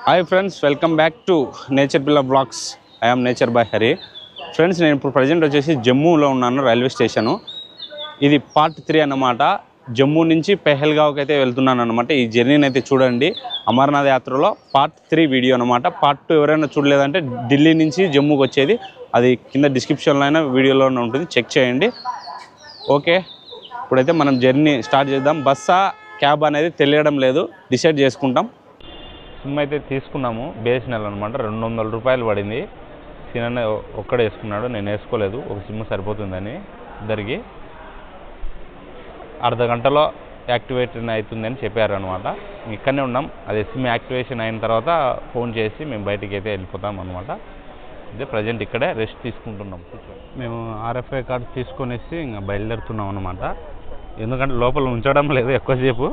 Hi friends, welcome back to nature Pilla blogs. I am nature by Hari. Friends, నేను ఇప్పుడు present వచ్చేసి జమ్మూలో ఉన్నాను, railway station. ఇది పార్ట్ 3 అన్నమాట. జమ్మూ నుంచి పెహల్గావ్కి అయితే వెళ్తున్నాను అనమాట. ఈ జర్నీని అయితే చూడండి. అమర్నాథ్ యాత్రలో పార్ట్ 3 వీడియో అనమాట. పార్ట్ 2 ఎవరైనా చూడలేదంటే ఢిల్లీ నుంచి జమ్మూకి వచ్చేది, అది కింద డిస్క్రిప్షన్లో అయినా వీడియోలోనే ఉంటుంది, చెక్ చేయండి. ఓకే, ఇప్పుడైతే మనం జర్నీ స్టార్ట్ చేద్దాం. బస్సా క్యాబ్ అనేది తెలియడం లేదు, డిసైడ్ చేసుకుంటాం. సిమ్ అయితే తీసుకున్నాము, బిఎస్ఎన్ఎల్ అనమాట. 200 రూపాయలు పడింది. సిన్న ఒక్కడే వేసుకున్నాడు, నేను వేసుకోలేదు. ఒక సిమ్ సరిపోతుందని ఇద్దరికి. అర్ధ గంటలో యాక్టివేషన్ అవుతుందని చెప్పారు అనమాట. ఇక్కడనే ఉన్నాం. అదే సిమ్ యాక్టివేషన్ అయిన తర్వాత ఫోన్ చేసి మేము బయటికి అయితే వెళ్ళిపోతాం అనమాట. అదే ప్రజెంట్ ఇక్కడే రెస్ట్ తీసుకుంటున్నాం. మేము ఆర్ఎఫ్ఐ కార్డు తీసుకొనేసి ఇంకా బయలుదేరుతున్నాం అనమాట. ఎందుకంటే లోపల ఉంచడం లేదు ఎక్కువసేపు,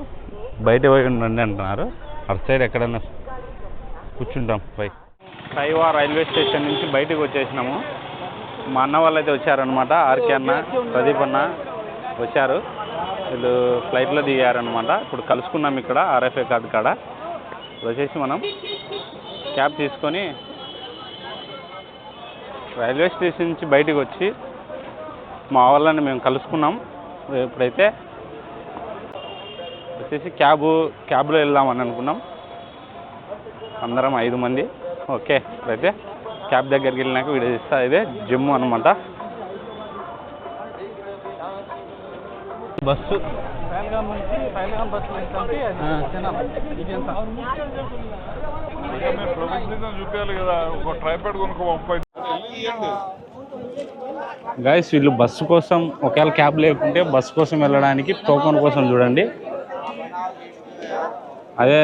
బయట పోయి ఉండండి అంటున్నారు. అటు సైడ్ ఎక్కడైనా కూర్చుంటాం పై. కైవా రైల్వే స్టేషన్ నుంచి బయటకు వచ్చేసినాము. మా అన్న వాళ్ళు అయితే వచ్చారనమాట. ఆర్కే అన్న, ప్రదీప్ అన్న వచ్చారు. వీళ్ళు ఫ్లైట్లో దిగారనమాట. ఇప్పుడు కలుసుకున్నాం ఇక్కడ ఆర్ఎఫ్ఐ కార్డు కాడ. వచ్చేసి మనం క్యాబ్ తీసుకొని రైల్వే స్టేషన్ నుంచి బయటకు వచ్చి మా వాళ్ళని మేము కలుసుకున్నాం. ఇప్పుడైతే వచ్చేసి క్యాబ్లో వెళ్దామని అనుకున్నాం. అందరం 5 మంది. ఓకే, ఇప్పుడైతే క్యాబ్ దగ్గరికి వెళ్ళినాక వీడియో తీస్తా. ఇదే జమ్మూ అనమాట. బస్సు గైస్, వీళ్ళు బస్సు కోసం, ఒకవేళ క్యాబ్ లేకుంటే బస్సు కోసం వెళ్ళడానికి టోకన్ కోసం చూడండి. అదే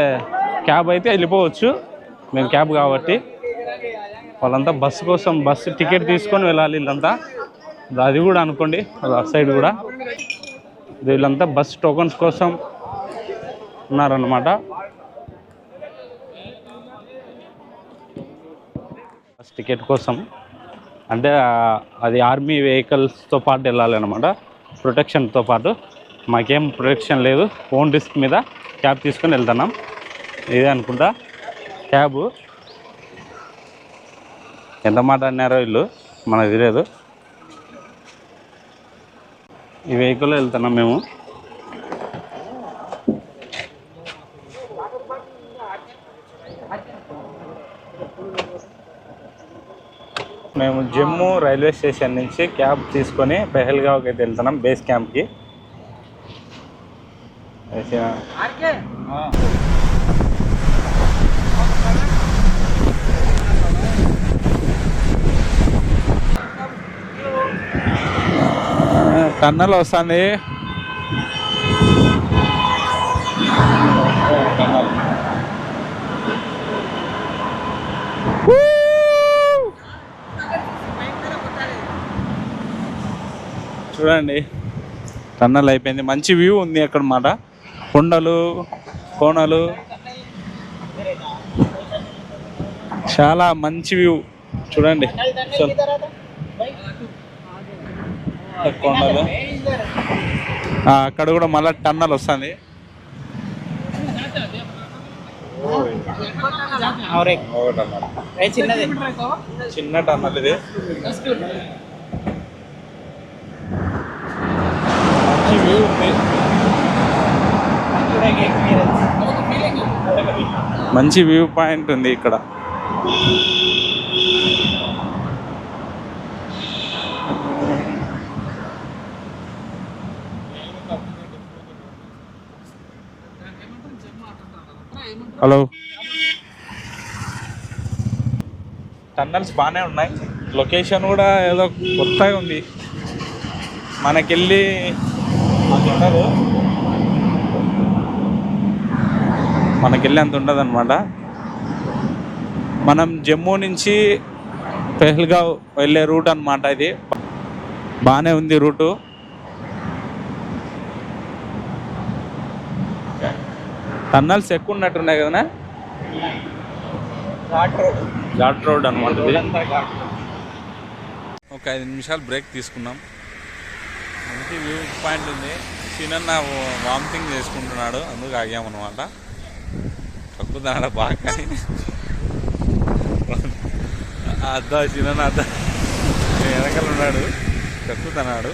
క్యాబ్ అయితే వెళ్ళిపోవచ్చు, మేము క్యాబ్ కాబట్టి. వాళ్ళంతా బస్సు కోసం బస్సు టికెట్ తీసుకొని వెళ్ళాలి వీళ్ళంతా. అది కూడా అనుకోండి, అది ఆ సైడ్ కూడా. వీళ్ళంతా బస్ టోకన్స్ కోసం ఉన్నారన్నమాట. బస్ టికెట్ కోసం అంటే అది ఆర్మీ వెహికల్స్తో పాటు వెళ్ళాలన్నమాట, ప్రొటెక్షన్తో పాటు. మాకేం ప్రొటెక్షన్ లేదు, ఓన్ రిస్క్ మీద క్యాబ్ తీసుకొని వెళ్తున్నాం. ఇదే అనుకుంటా క్యాబు. ఎంత మాట అన్నారో వీళ్ళు, మనకు తెలియదు. ఈ వెహికల్లో వెళ్తున్నాం మేము. మేము జమ్మూ రైల్వే స్టేషన్ నుంచి క్యాబ్ తీసుకొని పెహల్గావ్కి అయితే వెళ్తున్నాం, బేస్ క్యాంప్కి. టన్నల్ వస్తుంది. చూడండి, టన్నల్ అయిపోయింది. మంచి వ్యూ ఉంది అక్కడ మాట. కొండలు, కోనలు, చాలా మంచి వ్యూ చూడండి. కొండలు, అక్కడ కూడా మళ్ళీ టన్నల్ వస్తుంది. చిన్న టన్నల్ ఇది. మంచి వ్యూ ఉంది, మంచి వ్యూ పాయింట్ ఉంది ఇక్కడ. హలో, టన్నల్స్ బాగానే ఉన్నాయి. లొకేషన్ కూడా ఏదో కొత్తగా ఉంది, మనకెళ్ళి ఉండదు, అంత ఉండదు అనమాట. మనం జమ్మూ నుంచి పెహల్గావ్ వెళ్ళే రూట్ అనమాట ఇది. బాగానే ఉంది రూటు. టన్నల్స్ ఎక్కువ ఉన్నట్టున్నాయి కదా. ఘాట్ రోడ్ అనమాట ఇది. ఒక 5 నిమిషాలు బ్రేక్ తీసుకున్నాం. మంచి వ్యూ పాయింట్ ఉంది. చిన్న వామిటింగ్ చేసుకుంటున్నాడు, అందుకు ఆగామన్నమాట. కక్కుతున్నాడు బాగా అద్దా చిన్న అద్దా వెనకాల ఉన్నాడు కక్కుతున్నాడు.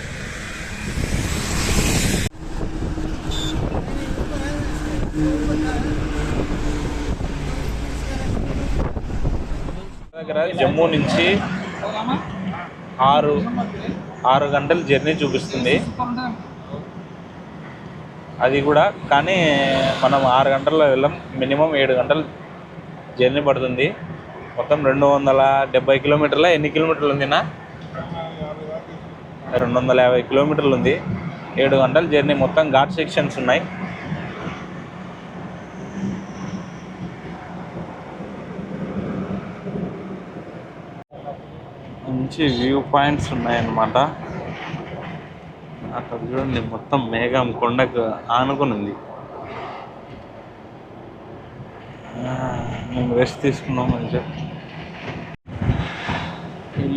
దగ్గర జమ్మూ నుంచి 6 గంటల జర్నీ చూపిస్తుంది. అది కూడా కానీ మనం 6 గంటల్లో వెళ్ళాం, మినిమం 7 గంటలు జర్నీ పడుతుంది. మొత్తం 270 కిలోమీటర్ల ఎన్ని కిలోమీటర్లు ఉంది నా 250 కిలోమీటర్లు ఉంది. 7 గంటల జర్నీ. మొత్తం ఘాట్ సెక్షన్స్ ఉన్నాయి. మంచి వ్యూ పాయింట్స్ ఉన్నాయన్నమాట. అక్కడ చూడండి మొత్తం మేఘం కొండకు ఆనుకొని ఉంది. మేము రెస్ట్ తీసుకున్నాం మంచిగా.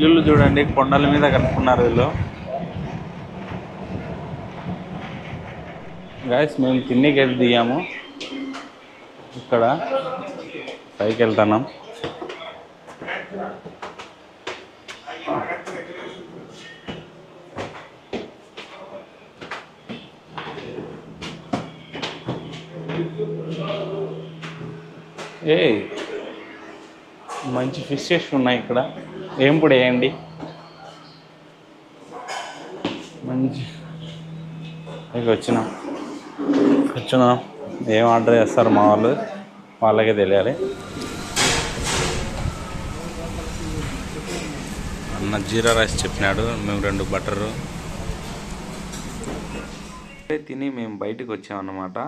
ఇల్లు చూడండి కొండల మీద కట్టుకున్నారు వీళ్ళు. గాయస్ మేము తిన్నీకి వెళ్ళి దిగాము. ఇక్కడ పైకి వెళ్తున్నాం. మంచి ఫిషెస్ ఉన్నాయి ఇక్కడ. ఏం పొడి వేయండి మంచి. వచ్చినాం ఏం ఆర్డర్ చేస్తారు మా వాళ్ళు, వాళ్ళకే తెలియాలి. అన్న జీరా రైస్ చెప్పినాడు, మేము 2 బటరు తిని మేము బయటకు వచ్చామన్నమాట.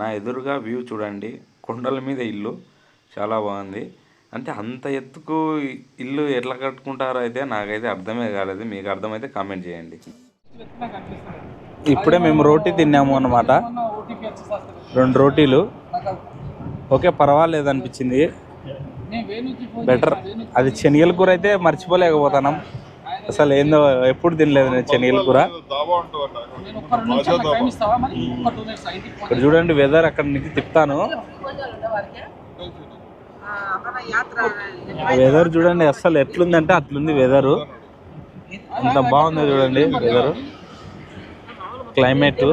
నా ఎదురుగా వ్యూ చూడండి, కొండల మీద ఇల్లు చాలా బాగుంది. అంటే అంత ఎత్తుకు ఇల్లు ఎట్లా కట్టుకుంటారో అయితే నాకైతే అర్థమే కాలేదు. మీకు అర్థమైతే కామెంట్ చేయండి. ఇప్పుడే మేము రోటీ తిన్నాము అన్నమాట, 2 రోటీలు. ఓకే పర్వాలేదు అనిపించింది, బెటర్. అది శనగల కూర అయితే మర్చిపోలేకపోతున్నాం. అసలు ఏందో ఎప్పుడు తినలేదు నేను శనగల కూర. ఇక్కడ చూడండి వెదర్, అక్కడ నుంచి తిప్పుతాను. వెదర్ చూడండి అసలు ఎట్లుందంటే అట్లుంది వెదరు. అంత బాగుంది చూడండి వెదరు, క్లైమేట్.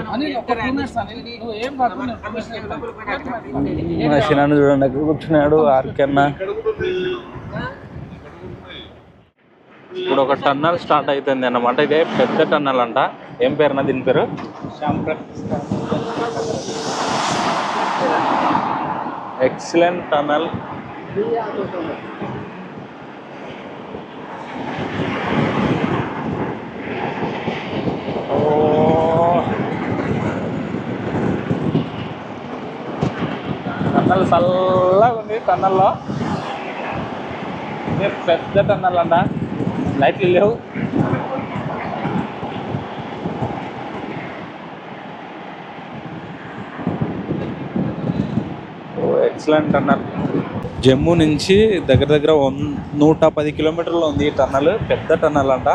శినాను చూడండి అక్కడ కూర్చున్నాడు ఆర్కన్నా. ఇప్పుడు ఒక టన్నల్ స్టార్ట్ అవుతుంది అన్నమాట. ఇదే పెద్ద టన్నల్ అంట. ఏం పేరునా దీని పేరు? Excellent tunnel. టన్నల్ చల్లగా ఉంది. టన్నల్లో పెద్ద టన్నల్ అంట, లైట్లు లేవు. Excellent tunnel. జమ్మూ నుంచి దగ్గర దగ్గర 110 కిలోమీటర్లు ఉంది ఈ టన్నల్. పెద్ద టన్నల్ అంట.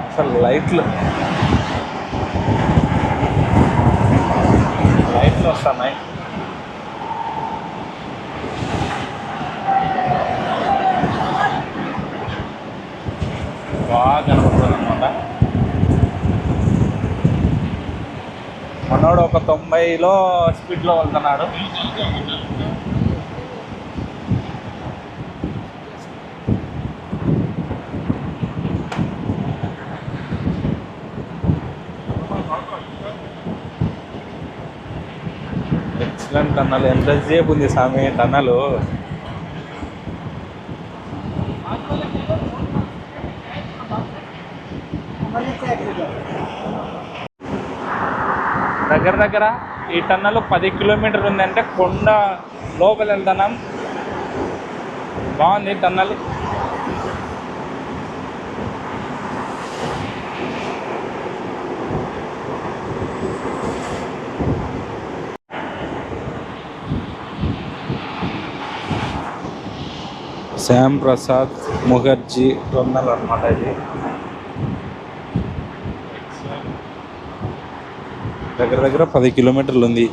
అసలు లైట్లు వస్తున్నాయి. బాగా కనపడుతుంది అనమాట. మనోడు ఒక 90లో స్పీడ్లో వెళ్తున్నాడు. Excellent tunnel. ఎంతసేపు ఉంది స్వామి టన్నలు. దగ్గర దగ్గర ఈ టన్నల్ 10 కిలోమీటర్లు ఉందంటే కొండ లోపల వెళ్తున్నాం. బాగుంది టన్నల్. శ్యామ్ ప్రసాద్ ముఖర్జీ టన్నల్ అనమాట. ఇది దగ్గర దగ్గర 10 కిలోమీటర్లు ఉంది.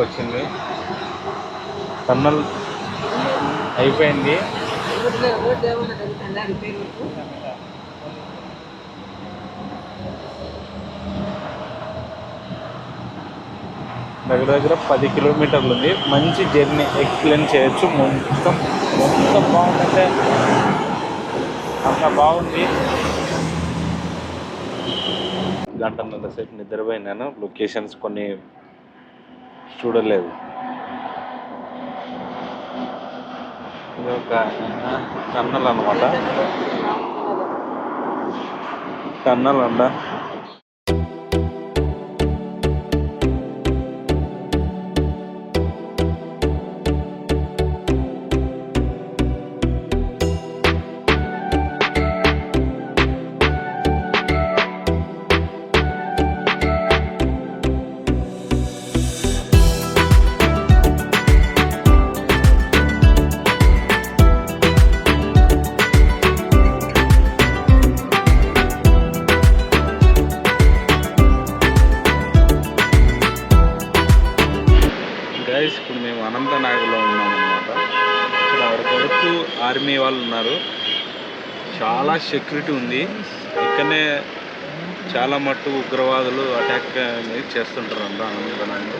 వచ్చింది టన్నల్ అయిపోయింది. దగ్గర దగ్గర 10 కిలోమీటర్లు ఉంది. మంచి జర్నీ ఎక్స్ప్లెయిన్ చేయొచ్చు. మొత్తం బాగుందంటే అంత బాగుంది. గంటన్నర సేపు నిద్రపోయినాను. లొకేషన్స్ కొన్ని చూడలేదు. ఇది ఒక టన్నల్ అనమాట. టన్నల్ అంట. ఇప్పుడు మేము అనంతనాగ్లో ఉన్నామన్నమాట. ఇక్కడ వరకు ఆర్మీ వాళ్ళు ఉన్నారు. చాలా సెక్యూరిటీ ఉంది. ఇక్కడనే చాలా మట్టు ఉగ్రవాదులు అటాక్ చేస్తుంటారు అంట అనంతనాగ్లో.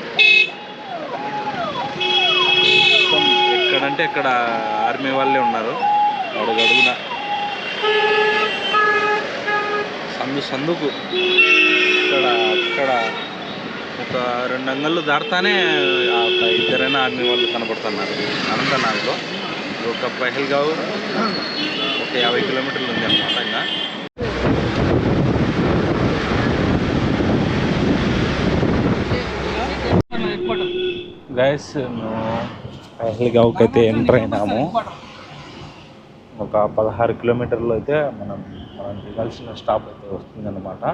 ఎక్కడంటే ఇక్కడ ఆర్మీ వాళ్ళే ఉన్నారు. అడుగడుగున సందుకు అక్కడ ఒక 2 అంగళ్ళు దాటుతానే ఒక ఇద్దరైనా ఆర్మీ వాళ్ళు కనపడుతున్నారు అనంతనాగ్లో. ఒక పహల్గావ్ ఒక 50 కిలోమీటర్లు ఉంది అన్నమాట. ఇంకా గైస్ మేము పహల్గావ్కి అయితే ఎంటర్ అయినాము. ఒక 16 కిలోమీటర్లు అయితే మనం దిగాల్సిన స్టాప్ అయితే వస్తుందన్నమాట.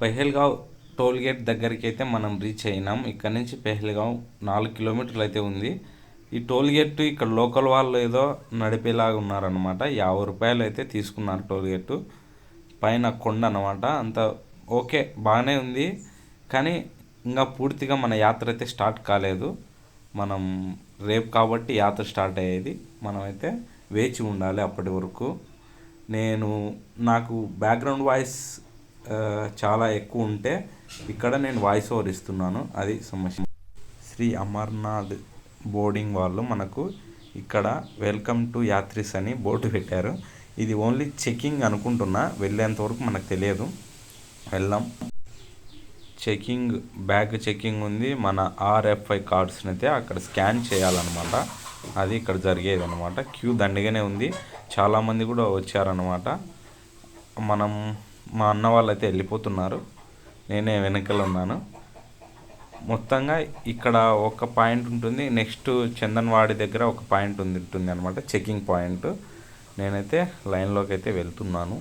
పహల్గావ్ టోల్ గేట్ దగ్గరికి అయితే మనం రీచ్ అయినాం. ఇక్కడ నుంచి పహల్గావ్ 4 కిలోమీటర్లు అయితే ఉంది. ఈ టోల్ గేట్ ఇక్కడ లోకల్ వాళ్ళు ఏదో నడిపేలాగా ఉన్నారనమాట. 50 రూపాయలు అయితే తీసుకున్నారు టోల్ గేటు. పైన కొండ అనమాట. అంత ఓకే బాగానే ఉంది. కానీ ఇంకా పూర్తిగా మన యాత్ర అయితే స్టార్ట్ కాలేదు. మనం రేపు కాబట్టి యాత్ర స్టార్ట్ అయ్యేది. మనమైతే వేచి ఉండాలి అప్పటి వరకు. నాకు బ్యాక్గ్రౌండ్ వాయిస్ చాలా ఎక్కువ ఉంటే ఇక్కడ నేను వాయిస్ ఓవర్ ఇస్తున్నాను, అది సమస్య. శ్రీ అమర్నాథ్ బోర్డింగ్ వాళ్ళు మనకు ఇక్కడ వెల్కమ్ టు యాత్రిస్ అని బోర్డు పెట్టారు. ఇది ఓన్లీ చెకింగ్ అనుకుంటున్నా, వెళ్ళేంత వరకు మనకు తెలియదు. వెళ్దాం. బ్యాగ్ చెకింగ్ ఉంది. మన RFI కార్డ్స్ని అయితే అక్కడ స్కాన్ చేయాలన్నమాట. అది ఇక్కడ జరిగేది అనమాట. క్యూ దండిగానే ఉంది. చాలామంది కూడా వచ్చారనమాట. మా అన్న వాళ్ళు అయితే వెళ్ళిపోతున్నారు. నేనే వెనకాల ఉన్నాను. మొత్తంగా ఇక్కడ ఒక పాయింట్ ఉంటుంది. నెక్స్ట్ చందన్వాడి దగ్గర ఒక పాయింట్ ఉంటుంది అనమాట, చెకింగ్ పాయింట్. నేనైతే లైన్లోకి అయితే వెళ్తున్నాను.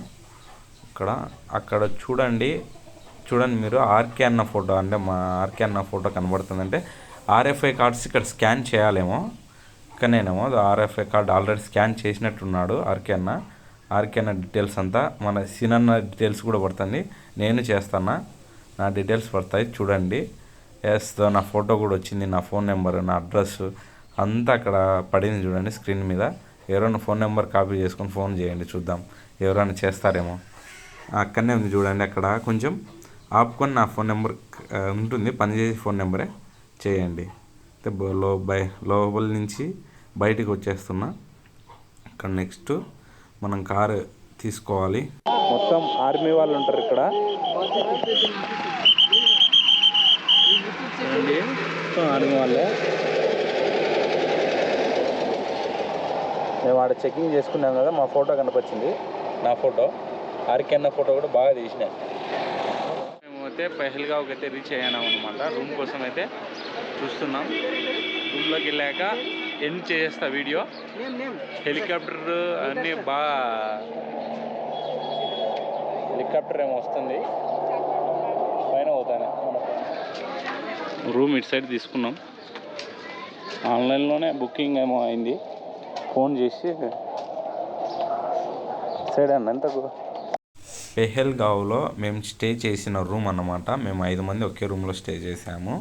అక్కడ చూడండి మీరు ఆర్కే అన్న ఫోటో, అంటే మా ఆర్కే అన్న ఫోటో కనబడుతుందంటే RFI కార్డ్స్ ఇక్కడ స్కాన్ చేయాలేమో. ఇక్కడనేమో RFI కార్డ్ ఆల్రెడీ స్కాన్ చేసినట్టున్నాడు ఆర్కే అన్న డీటెయిల్స్ అంతా. మన సినన్న డీటెయిల్స్ కూడా పడుతుంది. నేను చేస్తాను, నా డీటెయిల్స్ పడతాయి చూడండి. నా ఫోటో కూడా వచ్చింది, నా ఫోన్ నెంబర్, నా అడ్రస్ అంతా అక్కడ పడింది చూడండి స్క్రీన్ మీద. ఎవరైనా ఫోన్ నెంబర్ కాపీ చేసుకొని ఫోన్ చేయండి, చూద్దాం ఎవరైనా చేస్తారేమో. అక్కడనే ఉంది చూడండి. అక్కడ కొంచెం ఆపుకొని నా ఫోన్ నెంబర్ ఉంటుంది, పనిచేసే ఫోన్ నెంబరే చేయండి. లోపల నుంచి బయటికి వచ్చేస్తున్నా. ఇక్కడ నెక్స్ట్ మనం కారు తీసుకోవాలి. మొత్తం ఆర్మీ వాళ్ళు ఉంటారు ఇక్కడ. ఆర్మీ వాళ్ళే. మేము ఆడ చెకింగ్ చేసుకున్నాం కదా, మా ఫోటో కనిపించింది, నా ఫోటో. ఆర్కే అన్న ఫోటో కూడా బాగా తీసినాయి. మేమైతే పహల్గావ్కి అయితే రీచ్ అయ్యాము అనమాట. రూమ్ కోసం అయితే చూస్తున్నాం. రూమ్లోకి వెళ్ళాక ఎండ్ చేసేస్తా వీడియో. హెలికాప్టర్ అన్నీ బాగా హెలికాప్టర్ ఏమో వస్తుంది, పైన పోతానే. రూమ్ ఇటు సైడ్ తీసుకున్నాం, ఆన్లైన్లోనే బుకింగ్ ఏమో అయింది, ఫోన్ చేసి సైడ్ అన్న ఎంతకు. పెహల్గావ్లో మేము స్టే చేసిన రూమ్ అన్నమాట. మేము 5 మంది ఒకే రూమ్లో స్టే చేసాము.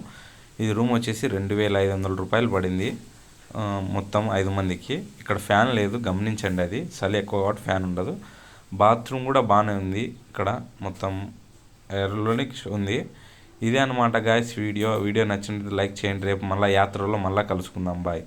ఇది రూమ్ వచ్చేసి 2500 రూపాయలు పడింది మొత్తం 5 మందికి. ఇక్కడ ఫ్యాన్ లేదు, గమనించండి, అది చలి ఎక్కువ కాబట్టి ఫ్యాన్ ఉండదు. బాత్రూమ్ కూడా బాగానే ఉంది, ఇక్కడ మొత్తం ఎర్రలోనికి ఉంది. ఇదే అనమాట గాయస్ వీడియో నచ్చినట్టు లైక్ చేయండి. రేపు మళ్ళీ యాత్రలో మళ్ళీ కలుసుకుందాం. బాయ్.